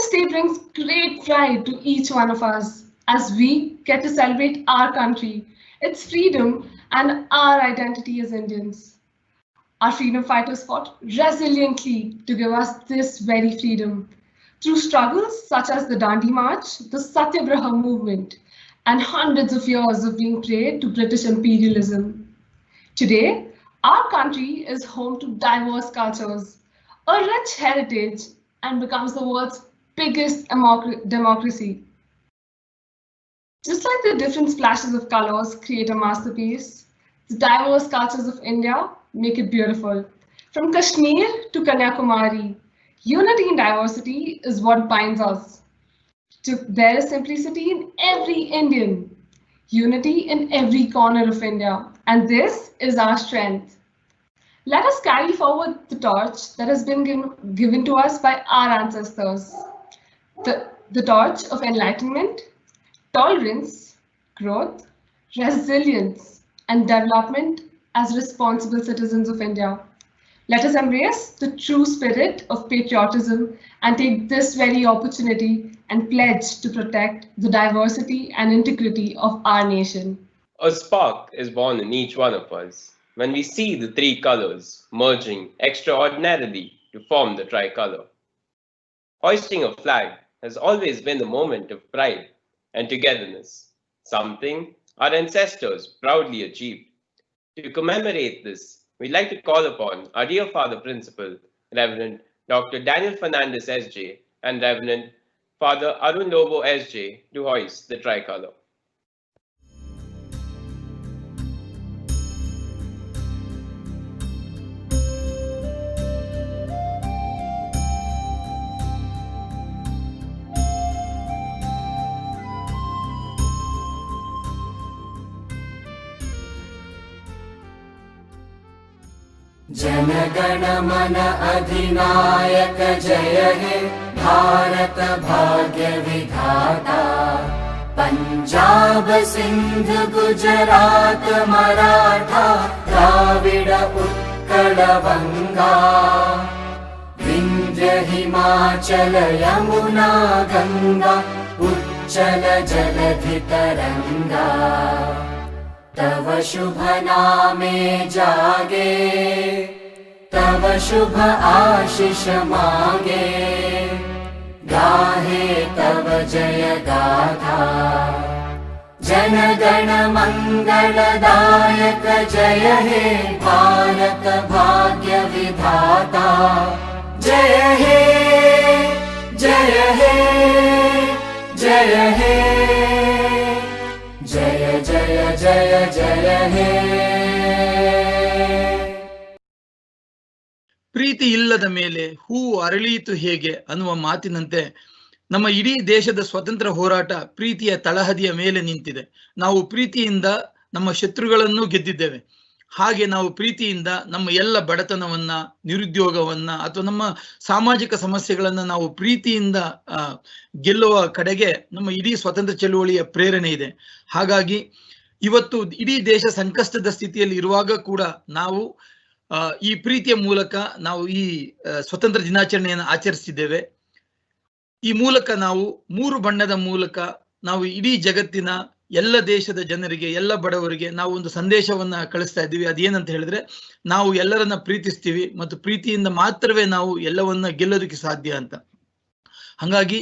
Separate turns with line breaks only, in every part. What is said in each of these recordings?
Independence Day brings great pride to each one of us as we get to celebrate our country, its freedom, and our identity as Indians. Our freedom fighters fought resiliently to give us this very freedom through struggles such as the Dandi March, the Satyagraha movement, and hundreds of years of being prey to British imperialism. Today, our country is home to diverse cultures, a rich heritage, and becomes the world's biggest democracy. Just like the different splashes of colors create a masterpiece, the diverse cultures of India make it beautiful. From Kashmir to Kanyakumari, unity in diversity is what binds us. There is simplicity in every Indian, unity in every corner of India, and this is our strength. Let us carry forward the torch that has been given to us by our ancestors. The torch of enlightenment, tolerance, growth, resilience, and development as responsible citizens of India. Let us embrace the true spirit of patriotism and take this very opportunity and pledge to protect the diversity and integrity of our nation.
A spark is born in each one of us when we see the three colors merging extraordinarily to form the tricolor. Hoisting a flag has always been a moment of pride and togetherness, something our ancestors proudly achieved. To commemorate this, we'd like to call upon our dear Father Principal, Reverend Dr. Daniel Fernandez SJ, and Reverend Father Arun Lobo SJ to hoist the tricolor.
जनगण मन अधिनायक जय हे भारत भाग्य विधाता। पंजाब सिंध गुजरात मराठा द्राविड उत्कल बंगा। विंध्य हिमाचल यमुना गंगा उच्चल जलधि तरंगा। तव शुभ नामे जागे तव शुभ आशीष मांगे। गाहे तव जय गाथा जन गण मंगलदायक जय हे भारत भाग्य विधाता। जय हे जय हे जय हे जय जय जय जय हे।
ಪ್ರೀತಿ ಇಲ್ಲದ ಮೇಲೆ ಹೂವು ಅರಳೀತು ಹೇಗೆ ಅನ್ನುವ ಮಾತಿನಂತೆ ನಮ್ಮ ಇಡೀ ದೇಶದ ಸ್ವತಂತ್ರ ಹೋರಾಟ ಪ್ರೀತಿಯ ತಳಹದಿಯ ಮೇಲೆ ನಿಂತಿದೆ. ನಾವು ಪ್ರೀತಿಯಿಂದ ನಮ್ಮ ಶತ್ರುಗಳನ್ನು ಗೆದ್ದಿದ್ದೇವೆ. ಹಾಗೆ ನಾವು ಪ್ರೀತಿಯಿಂದ ನಮ್ಮ ಎಲ್ಲ ಬಡತನವನ್ನ, ನಿರುದ್ಯೋಗವನ್ನ ಅಥವಾ ನಮ್ಮ ಸಾಮಾಜಿಕ ಸಮಸ್ಯೆಗಳನ್ನ ನಾವು ಪ್ರೀತಿಯಿಂದ ಗೆಲ್ಲುವ ಕಡೆಗೆ ನಮ್ಮ ಇಡೀ ಸ್ವತಂತ್ರ ಚಳುವಳಿಯ ಪ್ರೇರಣೆ ಇದೆ. ಹಾಗಾಗಿ ಇವತ್ತು ಇಡೀ ದೇಶ ಸಂಕಷ್ಟದ ಸ್ಥಿತಿಯಲ್ಲಿ ಇರುವಾಗ ಕೂಡ ನಾವು ಈ ಪ್ರೀತಿಯ ಮೂಲಕ ನಾವು ಈ ಸ್ವತಂತ್ರ ದಿನಾಚರಣೆಯನ್ನು ಆಚರಿಸಿದ್ದೇವೆ. ಈ ಮೂಲಕ ನಾವು 3 ಬಣ್ಣದ ಮೂಲಕ ನಾವು ಇಡೀ ಜಗತ್ತಿನ ಎಲ್ಲ ದೇಶದ ಜನರಿಗೆ, ಎಲ್ಲ ಬಡವರಿಗೆ ನಾವು ಒಂದು ಸಂದೇಶವನ್ನ ಕಳಿಸ್ತಾ ಇದ್ದೀವಿ. ಅದೇನಂತ ಹೇಳಿದ್ರೆ, ನಾವು ಎಲ್ಲರನ್ನ ಪ್ರೀತಿಸ್ತೀವಿ ಮತ್ತು ಪ್ರೀತಿಯಿಂದ ಮಾತ್ರವೇ ನಾವು ಎಲ್ಲವನ್ನ ಗೆಲ್ಲೋದಕ್ಕೆ ಸಾಧ್ಯ ಅಂತ. ಹಾಗಾಗಿ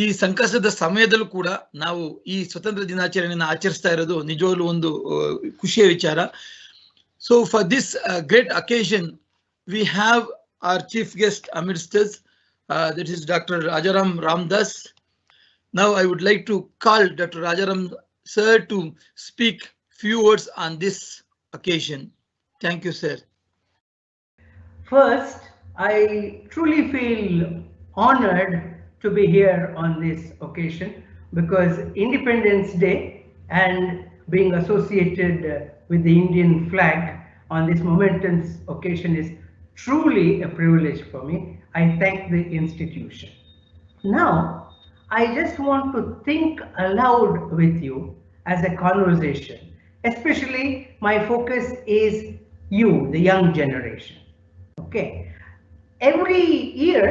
ಈ ಸಂಕಷ್ಟದ ಸಮಯದಲ್ಲೂ ಕೂಡ ನಾವು ಈ ಸ್ವತಂತ್ರ ದಿನಾಚರಣೆಯನ್ನು ಆಚರಿಸ್ತಾ ಇರೋದು ನಿಜವಾಗ್ಲೂ ಒಂದು ಖುಷಿಯ ವಿಚಾರ. So for this great occasion, we have our chief guest amidst us, that is Dr. Rajaram Ramdas. Now I would like to call Dr. Rajaram sir to speak few words on this occasion. Thank you, sir.
First, I truly feel honored to be here on this occasion because Independence Day and being associated with the Indian flag on this momentous occasion is truly a privilege for me. I thank the institution. Now, I just want to think aloud with you as a conversation. Especially my focus is you, the young generation. Okay. Every year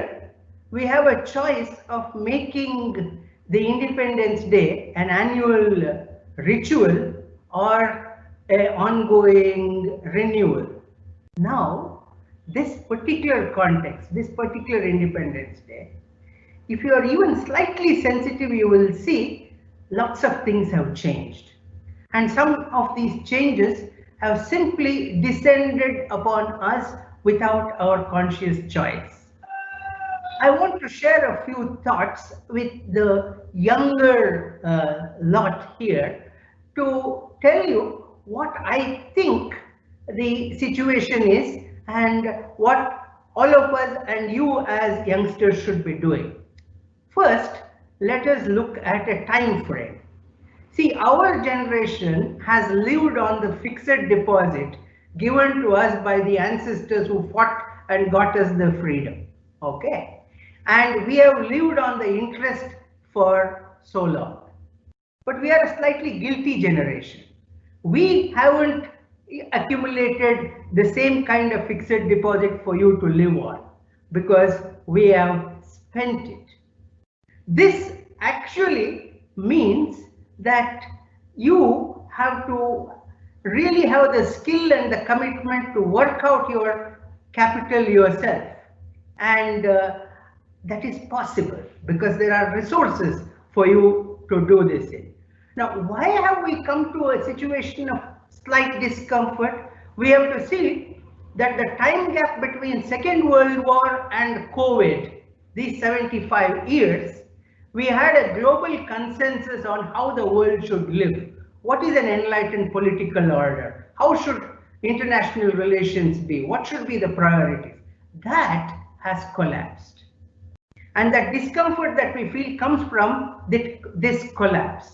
we have a choice of making the Independence Day an annual ritual or an ongoing renewal. Now, this particular context, this particular Independence Day, if you are even slightly sensitive, you will see lots of things have changed. And some of these changes have simply descended upon us without our conscious choice. I want to share a few thoughts with the younger lot here to tell you what I think the situation is and what all of us and you as youngsters should be doing. First, let us look at a time frame. See, our generation has lived on the fixed deposit given to us by the ancestors who fought and got us the freedom. Okay. And we have lived on the interest for so long. But we are a slightly guilty generation. We haven't accumulated the same kind of fixed deposit for you to live on because we have spent it. This actually means that you have to really have the skill and the commitment to work out your capital yourself. And that is possible because there are resources for you to do this in. Now, why have we come to a situation of slight discomfort? We have to see that the time gap between Second World War and COVID, these 75 years, we had a global consensus on how the world should live. What is an enlightened political order? How should international relations be? What should be the priorities? That has collapsed. And that discomfort that we feel comes from this collapse.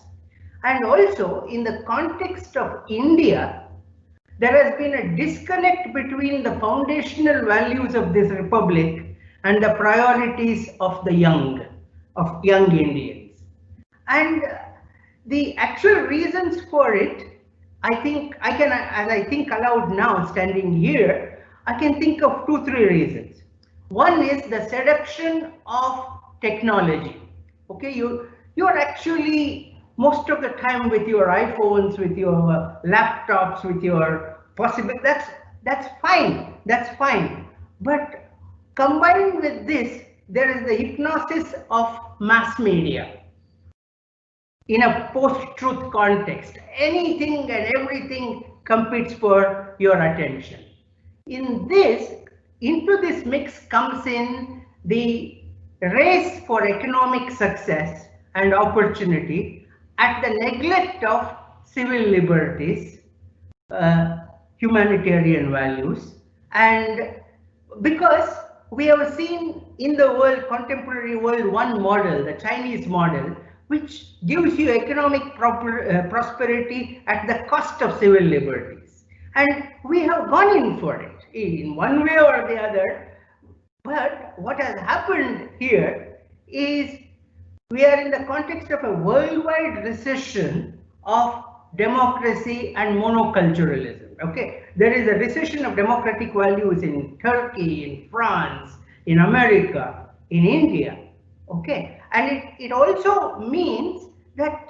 And also in the context of India, there has been a disconnect between the foundational values of this republic and the priorities of the young Indians. And the actual reasons for it, I think I can, as I think aloud now standing here, I can think of 2-3 reasons. One is the seduction of technology. Okay, you're actually most of the time with your iPhones, with your laptops, with your possible. That's fine. But combined with this, there is the hypnosis of mass media. In a post-truth context, anything and everything competes for your attention. Into this mix comes in the race for economic success and opportunity at the neglect of civil liberties, humanitarian values, and because we have seen in the world, contemporary world, one model, the Chinese model, which gives you economic prosperity at the cost of civil liberties. And we have gone in for it in one way or the other. But what has happened here is we are in the context of a worldwide recession of democracy and monoculturalism. Okay, there is a recession of democratic values in Turkey, in France, in America, in India. Okay, and it also means that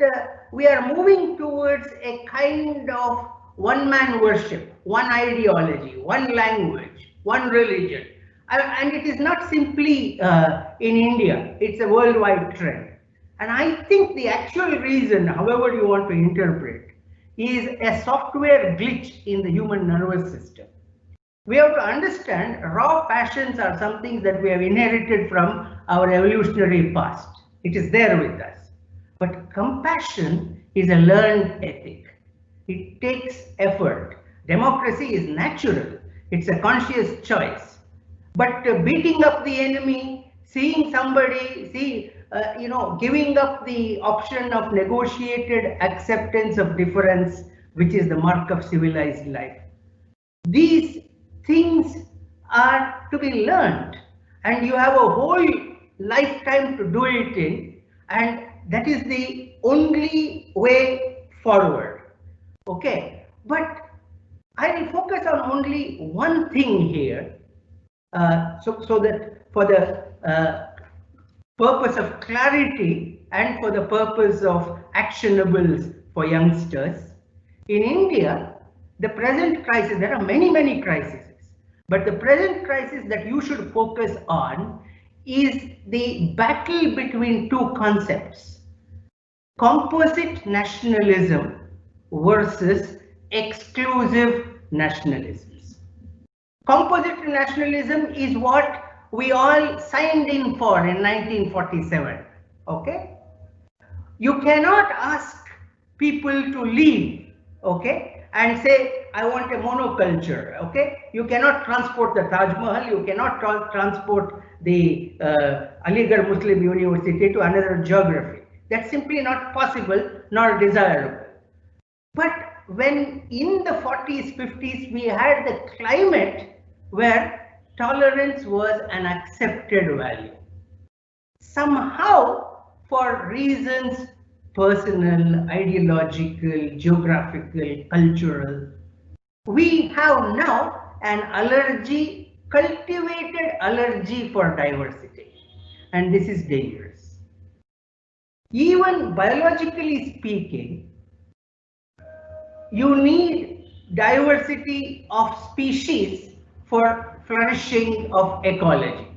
we are moving towards a kind of one-man worship, one ideology, one language, one religion. And it is not simply in India, it's a worldwide trend. And I think the actual reason, however you want to interpret, is a software glitch in the human nervous system. We have to understand raw passions are something that we have inherited from our evolutionary past. It is there with us. But compassion is a learned ethic. It takes effort. Democracy is natural. It's a conscious choice. But beating up the enemy, seeing somebody, giving up the option of negotiated acceptance of difference, which is the mark of civilized life. These things are to be learned, and you have a whole lifetime to do it in, and that is the only way forward. Okay, but I will focus on only one thing here, so that for the purpose of clarity and for the purpose of actionables for youngsters. In India, the present crisis, there are many crises, but the present crisis that you should focus on is the battle between two concepts: composite nationalism versus exclusive nationalisms. Composite nationalism is what we all signed in for in 1947. Okay, you cannot ask people to leave, okay, and say I want a monoculture. Okay, you cannot transport the Taj Mahal, you cannot transport the Aligarh Muslim University to another geography. That's simply not possible nor desirable. But when in the 40s, 50s, we had the climate where tolerance was an accepted value. Somehow, for reasons personal, ideological, geographical, cultural, we have now an allergy, cultivated allergy for diversity, and this is dangerous. Even biologically speaking, you need diversity of species for flourishing of ecology.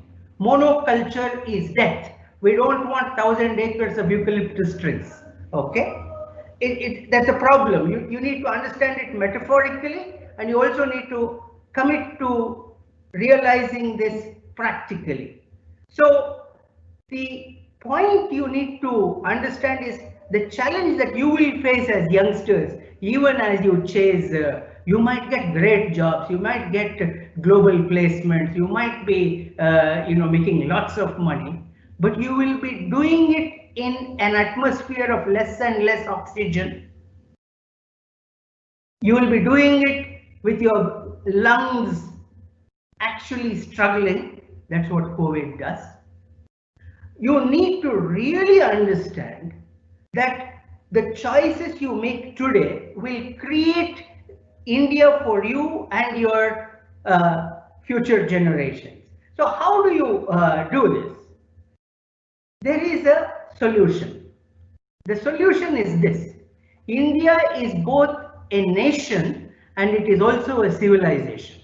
Monoculture is death. We don't want 1,000 acres of eucalyptus trees. Okay, that's a problem. You need to understand it metaphorically, and you also need to commit to realizing this practically. So the point you need to understand is the challenge that you will face as youngsters, even as you chase, you might get great jobs, you might get global placements, you might be making lots of money, but you will be doing it in an atmosphere of less and less oxygen. You will be doing it with your lungs actually struggling. That's what COVID does. You need to really understand that the choices you make today will create India for you and your future generations. So how do you do this? There is a solution. The solution is this: India is both a nation and it is also a civilization.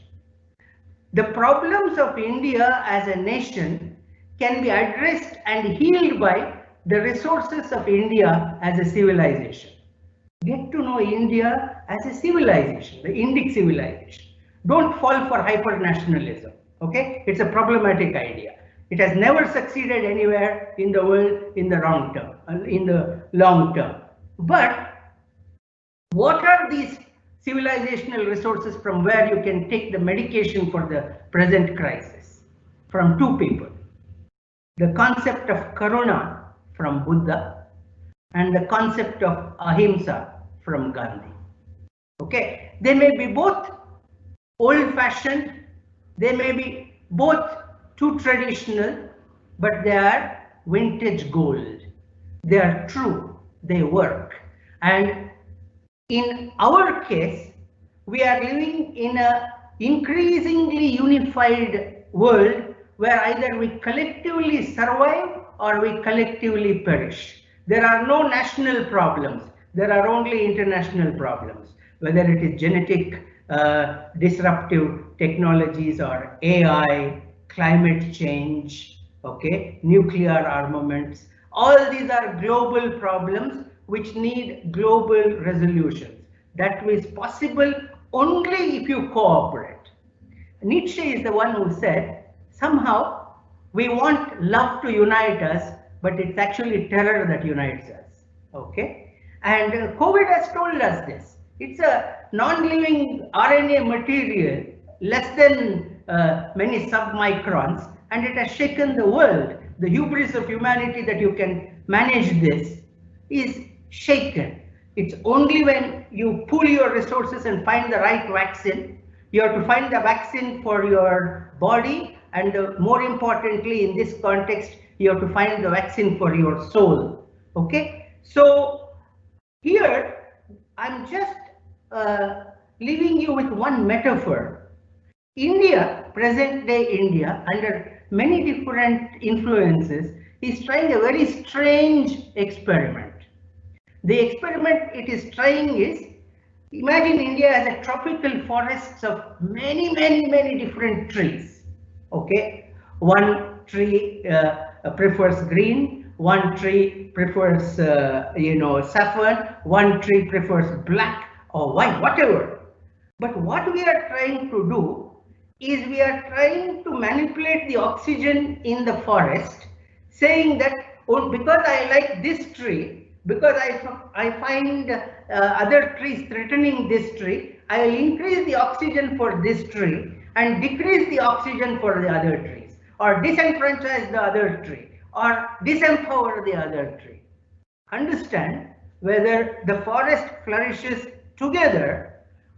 The problems of India as a nation can be addressed and healed by the resources of India as a civilization. Get to know India as a civilization, the Indic civilization. Don't fall for hyper-nationalism, okay? It's a problematic idea. It has never succeeded anywhere in the world in the long term. But what are these civilizational resources from where you can take the medication for the present crisis? From two people. The concept of Karuna from Buddha and the concept of Ahimsa from Gandhi. Okay, they may be both old-fashioned, they may be both too traditional, but they are vintage gold. They are true, they work. And in our case, we are living in an increasingly unified world where either we collectively survive or we collectively perish. There are no national problems, there are only international problems, whether it is genetic disruptive technologies or AI, climate change, okay, nuclear armaments. All these are global problems which need global resolutions. That is possible only if you cooperate. Nietzsche is the one who said, somehow we want love to unite us, but it's actually terror that unites us, okay? And COVID has told us this. It's a non-living RNA material, less than many submicrons, and it has shaken the world. The hubris of humanity that you can manage this is shaken. It's only when you pool your resources and find the right vaccine. You have to find the vaccine for your body, and more importantly in this context, you have to find the vaccine for your soul. Okay, so here I'm just leaving you with one metaphor. India, present day India, under many different influences, is trying a very strange experiment. The experiment it is trying is, imagine India as a tropical forests of many different trees. Okay, one tree prefers green, one tree prefers saffron, one tree prefers black or white, whatever. But what we are trying to do is we are trying to manipulate the oxygen in the forest, saying that, oh, because I like this tree, because I find other trees threatening this tree, I will increase the oxygen for this tree and decrease the oxygen for the other trees, or disenfranchise the other tree, or disempower the other tree. Understand whether the forest flourishes together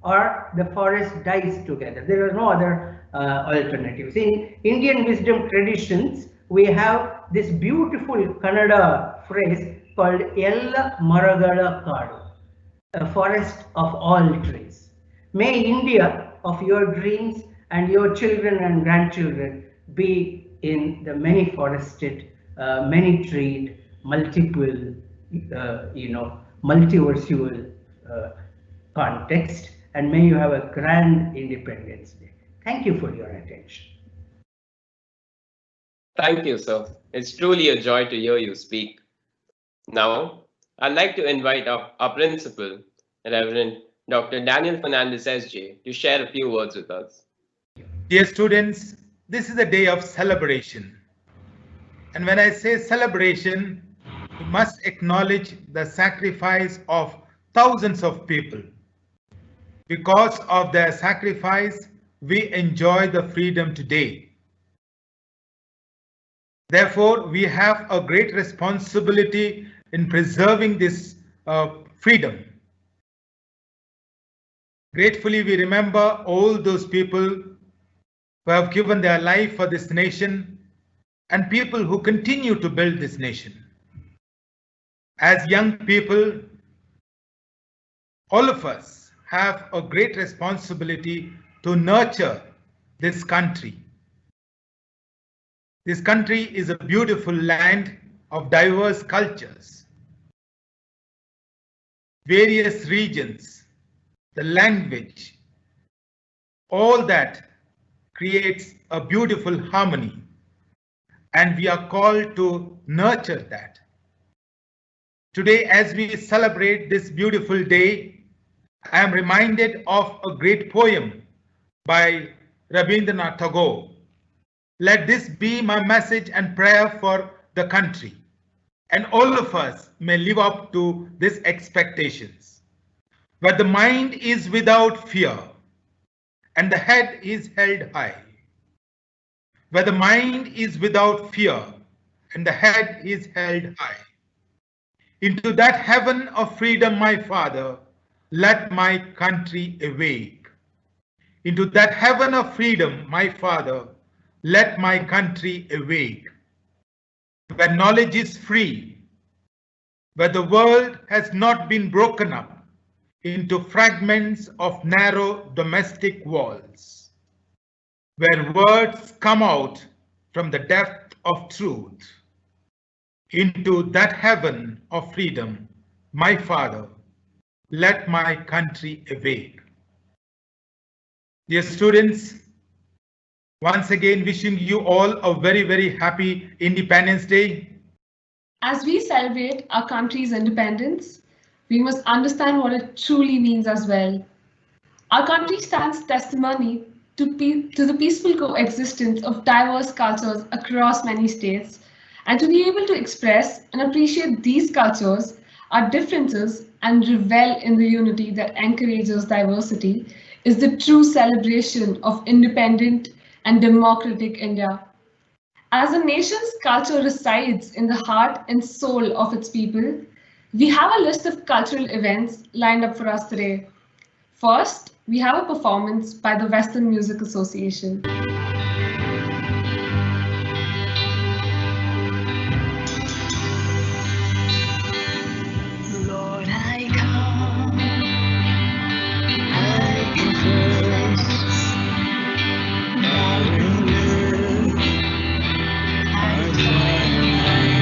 or the forest dies together. There are no other alternatives. In Indian wisdom traditions, we have this beautiful Kannada phrase called Ella Maragala Kadu, a forest of all trees. May India of your dreams and your children and grandchildren be in the many forested, many treed, multiple, multiversual context, and may you have a grand Independence Day. Thank you for your attention.
Thank you, sir. It's truly a joy to hear you speak. Now, I'd like to invite our principal, Reverend Dr. Daniel Fernandez SJ, to share a few words with us.
Dear students, this is a day of celebration. And when I say celebration, we must acknowledge the sacrifice of thousands of people. Because of their sacrifice, we enjoy the freedom today. Therefore, we have a great responsibility in preserving this freedom. Gratefully, we remember all those people who have given their life for this nation and people who continue to build this nation. As young people, all of us have a great responsibility to nurture this country. This country is a beautiful land of diverse cultures, various regions, the language, all that creates a beautiful harmony, and we are called to nurture that. Today, as we celebrate this beautiful day, I am reminded of a great poem by Rabindranath Tagore. Let this be my message and prayer for the country, and all of us may live up to these expectations. Where the mind is without fear and the head is held high. Where the mind is without fear and the head is held high. Into that heaven of freedom, my Father, let my country awake. Into that heaven of freedom, my Father, let my country awake. Where knowledge is free, where the world has not been broken up into fragments of narrow domestic walls, where words come out from the depth of truth. Into that heaven of freedom, my Father, let my country awake. Dear students, once again wishing you all a very, very happy Independence Day.
As we celebrate our country's independence, we must understand what it truly means as well. Our country stands testimony to the peaceful coexistence of diverse cultures across many states, and to be able to express and appreciate these cultures, our differences, and revel in the unity that encourages diversity is the true celebration of independent and democratic India. As a nation's culture resides in the heart and soul of its people, we have a list of cultural events lined up for us today. First, we have a performance by the Western Music Association.
Lord, I come, I confess, I live, I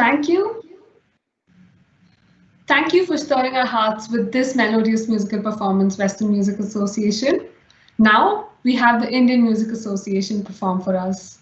Thank you. Thank you for stirring our hearts with this melodious musical performance, Western Music Association. Now we have the Indian Music Association perform for us.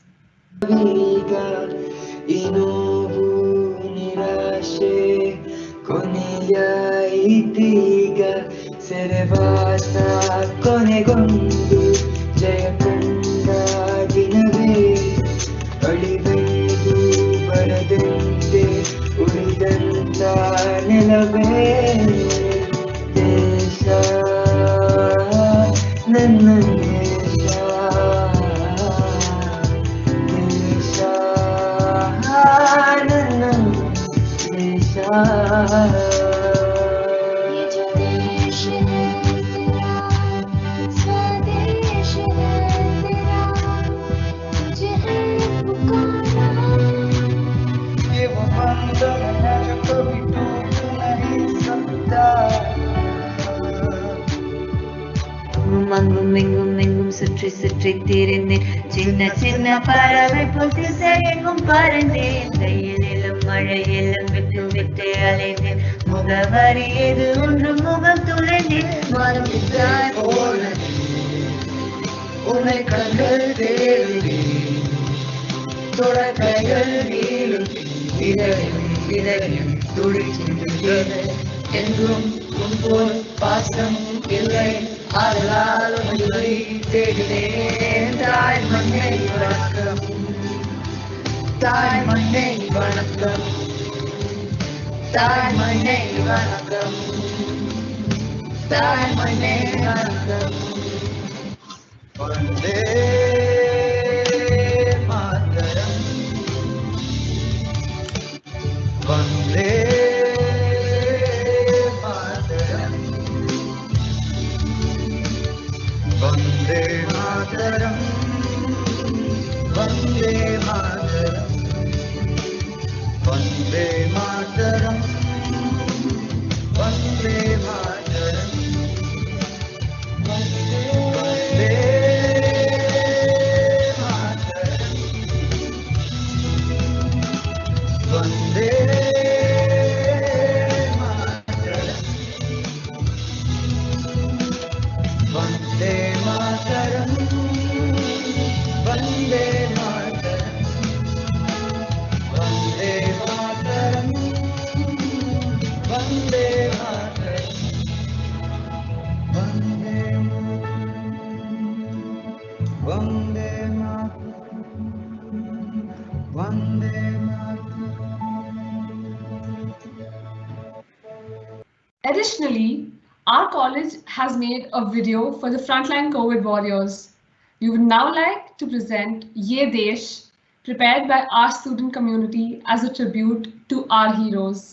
சுற்றி திரிந்து சின்ன சின்ன பறவை போட்டு செய்யும் பறந்தேன் வெயிலிலும் மழையிலும் விட்டு விட்டு அலைந்தேன் முகவரி எது ஒன்று முகம் துளைந்தேன் மறந்துட்டாய் போல உன்னை கண்கள் தேடி தொடக்கைகள் நீளும் இதயம் துடிக்கின்றது எங்கும் உன் போல் பாசம் இல்லை ஆதலால் உங்களை தேடினேன் தாய் மண்ணை வணக்கம் தாய் மண்ணை வணக்கம் தாய் மண்ணை வணக்கம் தாய் மண்ணை வணக்கம் வந்தே மாதரம் வந்தே वंदे मातरम वंदे मातरम वंदे मातरम वंदे मातरम वंदे मातरम वंदे Vande Mataram Vande Mataram Vande Mataram Vande Mataram Vande Mataram Vande Mataram.
Additionally, our college has made a video for the frontline COVID warriors. We would now like to present Ye Desh, prepared by our student community as a tribute to our heroes.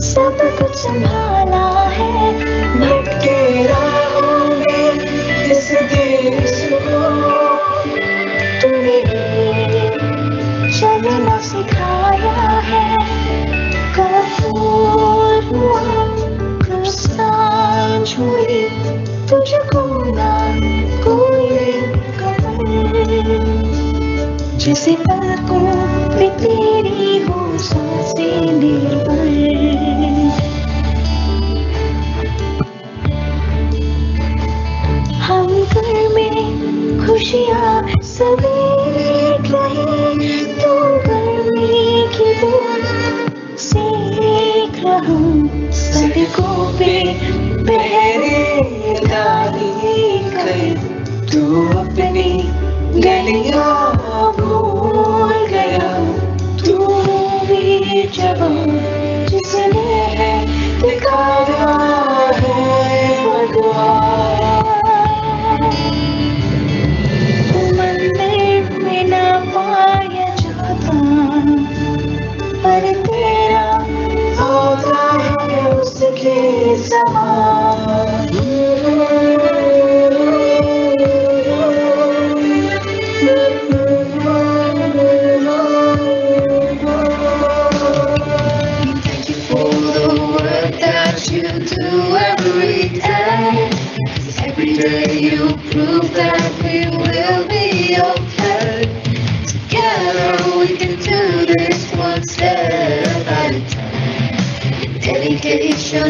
सब कुछ संभाला है भटके राहों में इस देश को तूने चलना सिखाया है कपूर हुआ कब सांझ हुई तुझको ना कोई खबर जिसे पलकों पे तेरी हो सांसें निर्भर हम घर में खुशियाँ सवेर रहे तो गर्मी की बूंद सेक रहा सड़कों पे पहरे डाली कर तू अपनी गलियाँ भूल गया तू भी जवान जिसने है दिखाया है भगवान मंदिर में ना पाया जाता पर तेरा होता है उसके समान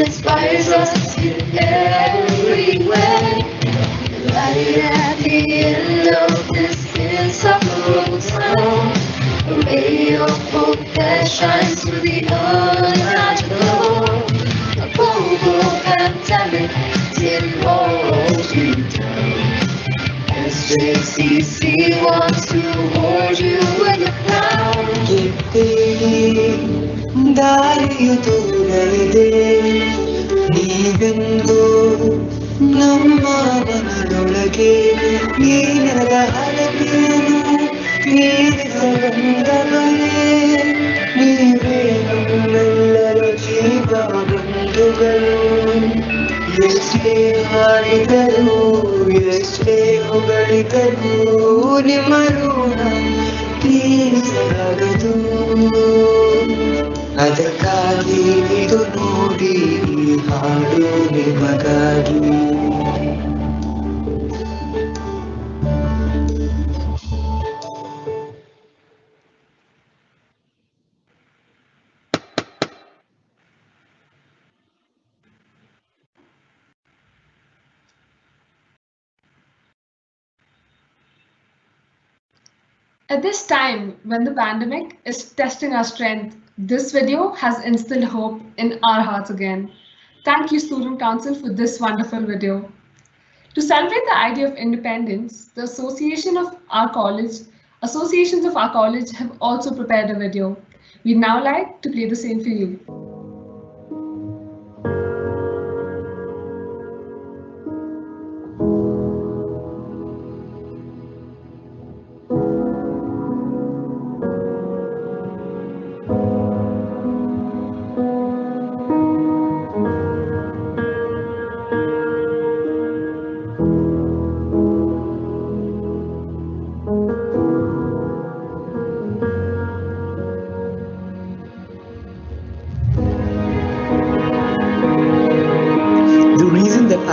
inspires us everywhere. Right at the end of this insufferable tunnel, a ray of hope that shines through the unimaginable. A global pandemic didn't hold you down. SJCC wants to hold you with a crown.
ದಾರಿಯು ದೂರವಿದೆ ನೀವೆಂದು ನಮ್ಮ ಮನದೊಳಗೆ ನೀನದ ಹರಕೆಯನ್ನು ಮೀರಿದ ಬಂದವರೇ ನೀವೇ ನಮ್ಮೆಲ್ಲರ ಜೀವ ಬಂಧುಗಳು ಎಷ್ಟೇ ಹಾಡಿದರು ಎಷ್ಟೇ ಹೊಗಳಿದರು ನಿಮ್ಮ ಋಣ ತೀರಿಸಲಾಗದು ಅದಕ್ಕಾಗಿ ಇದು ನೋಡಿ ಹಾಡು ನಿಮಗಾಗಿ
At this time, when the pandemic is testing our strength, this video has instilled hope in our hearts again. Thank you, Student Council, for this wonderful video. To celebrate the idea of independence, the associations of our college have also prepared a video. We'd now like to play the same for you.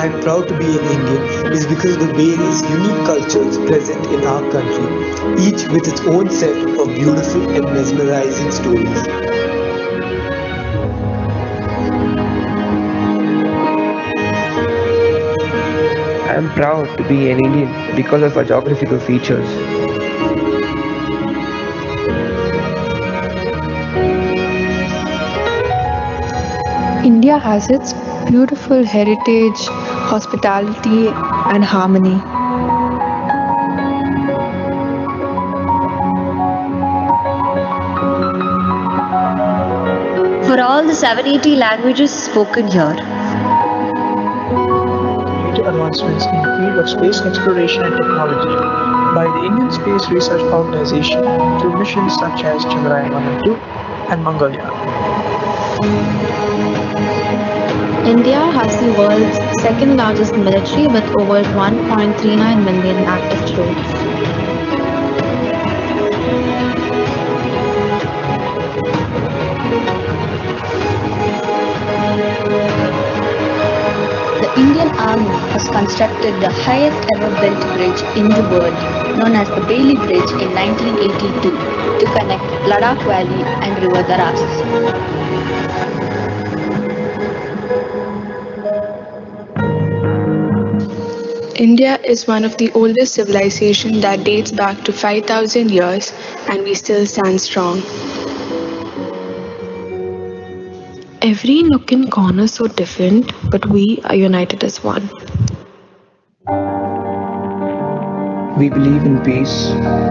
I'm proud to be an Indian is because of the various unique cultures present in our country, each with its own set of beautiful and mesmerizing stories.
I am proud to be an Indian because of our geographical features.
India has its beautiful heritage, hospitality, and harmony.
For all the 780 languages spoken here,
due to advancements in the field of space exploration and technology by the Indian Space Research Organization through missions such as Chandrayaan 1 and 2 and Mangalyaan.
India has the world's second largest military with over 1.39 million active troops.
the Indian Army has constructed the highest ever built bridge in the world, known as the Bailey Bridge in 1982, to connect Ladakh Valley and River Daras.
India is one of the oldest civilizations that dates back to 5,000 years, and we still stand strong. Every nook and corner is so different, but we are united as one.
We believe in peace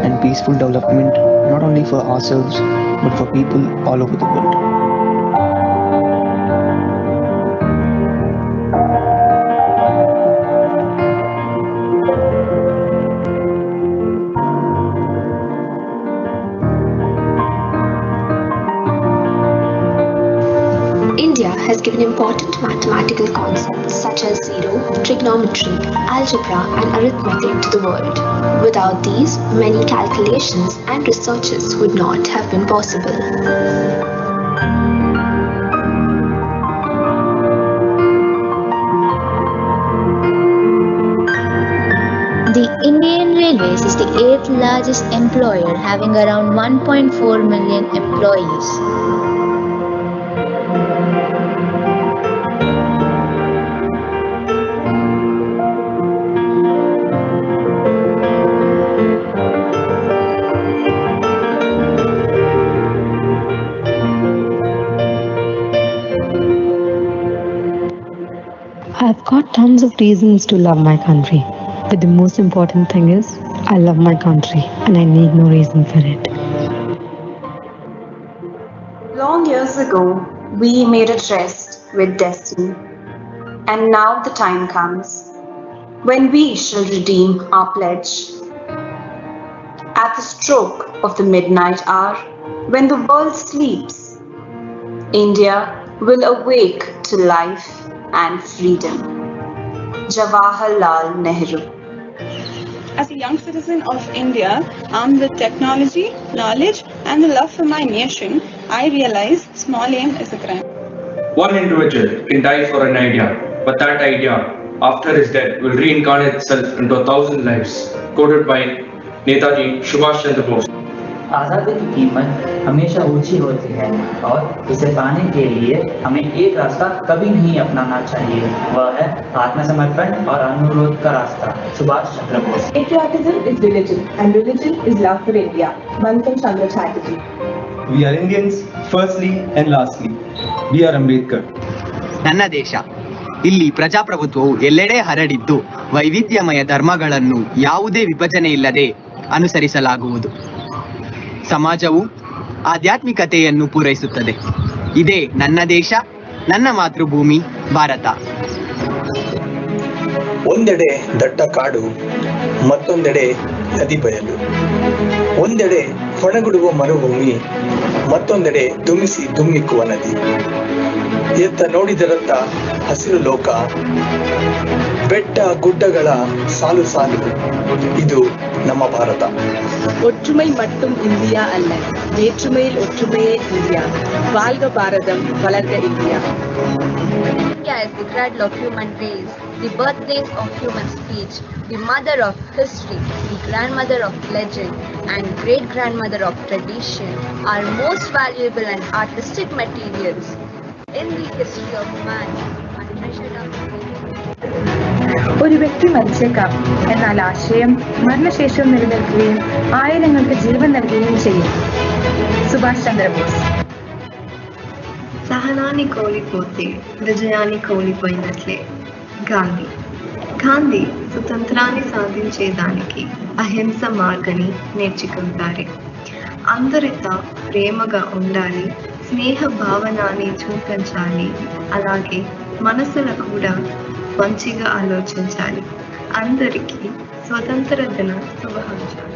and peaceful development, not only for ourselves, but for people all over the world.
India has given important mathematical concepts such as zero, trigonometry, algebra, and arithmetic to the world. Without these, many calculations and researches would not have been possible. The Indian Railways is the 8th largest employer, having around 1.4 million employees.
got tons of reasons to love my country, but the most important thing is I love my country and I need no reason for it.
Long years ago, we made a tryst with destiny, and now the time comes when we shall redeem our pledge. At the stroke of the midnight hour, when the world sleeps, India will awake to life and freedom. Jawaharlal Nehru.
As a young citizen of India, armed with technology, knowledge, and the love for my nation, I realize small aim is a crime.
One individual can die for an idea, but that idea, after his death, will reincarnate itself into 1,000 lives. Quoted by Netaji Subhash Chandra Bose.
आज़ादी की कीमत हमेशा ऊंची होती है और इसे पाने के लिए हमें एक रास्ता कभी नहीं अपनाना चाहिए, वह है आत्मसमर्पण और अनुरोध का रास्ता। Subhash Chandra Bose.
Patriotism is religion, and religion is love for India. Bankim Chandra Chatterjee.
We are Indians, firstly and lastly. We are Ambedkar.
ನನ್ನ ದೇಶ ಇಲ್ಲಿ ಪ್ರಜಾಪ್ರಭುತ್ವವು ಎಲ್ಲೆಡೆ ಹರಡಿದ್ದು ವೈವಿಧ್ಯಮಯ ಧರ್ಮಗಳನ್ನು ಯಾವುದೇ ವಿಭಜನೆ ಇಲ್ಲದೆ ಅನುಸರಿಸಲಾಗುವುದು. ಸಮಾಜವು ಆಧ್ಯಾತ್ಮಿಕತೆಯನ್ನು ಪೂರೈಸುತ್ತದೆ. ಇದೇ ನನ್ನ ದೇಶ, ನನ್ನ ಮಾತೃಭೂಮಿ ಭಾರತ.
ಒಂದೆಡೆ ದಟ್ಟ ಕಾಡು, ಮತ್ತೊಂದೆಡೆ ನದಿ ಬಯಲು. ಒಂದೆಡೆ ಹೊಣಗುಡುವ ಮರುಭೂಮಿ, ಮತ್ತೊಂದೆಡೆ ಧುಮಿಸಿ ಧುಮ್ಮಿಕ್ಕುವ ನದಿ. ಎತ್ತ ನೋಡಿದರತ್ತ ಹಸಿರು ಲೋಕ, ಬೆಟ್ಟ ಗುಡ್ಡಗಳ ಸಾಲು ಸಾಲು. ಇದು ನಮ್ಮ ಭಾರತ.
ஒற்றுமை மட்டும் இந்தியா அல்ல, வேற்றுமையில் ஒற்றுமையே இந்தியா. வாழ்க பாரதம், வளர்க India.
India is the cradle of human race, the birthplace of human speech, the mother of history, the grandmother of legend, and great-grandmother of tradition, are most valuable and artistic materials in the history of man, and treasured up.
ഒരു വ്യക്തി മരിച്ചേക്കാം, എന്നാൽ ആശയം മരണശേഷവും നിലനിൽക്കുകയും ആയിരങ്ങൾക്ക് ജീവൻ നൽകുകയും ചെയ്യും. സുഭാഷ് ചന്ദ്രബോസ്.
సహనాన్ని కోల్పోతే విజయాన్ని కోల్పోయినట్లే. గాంధీ స్వతంత్రాన్ని సాధించేదానికి అహింస మార్గాన్ని నేర్చుకుంటారు. అందరితో ప్రేమగా ఉండాలి, స్నేహ భావనాన్ని చూపించాలి, అలాగే మనసులో కూడా మంచిగా ఆలోచించాలి. అందరికీ స్వతంత్ర దిన శుభాకాంక్షలు.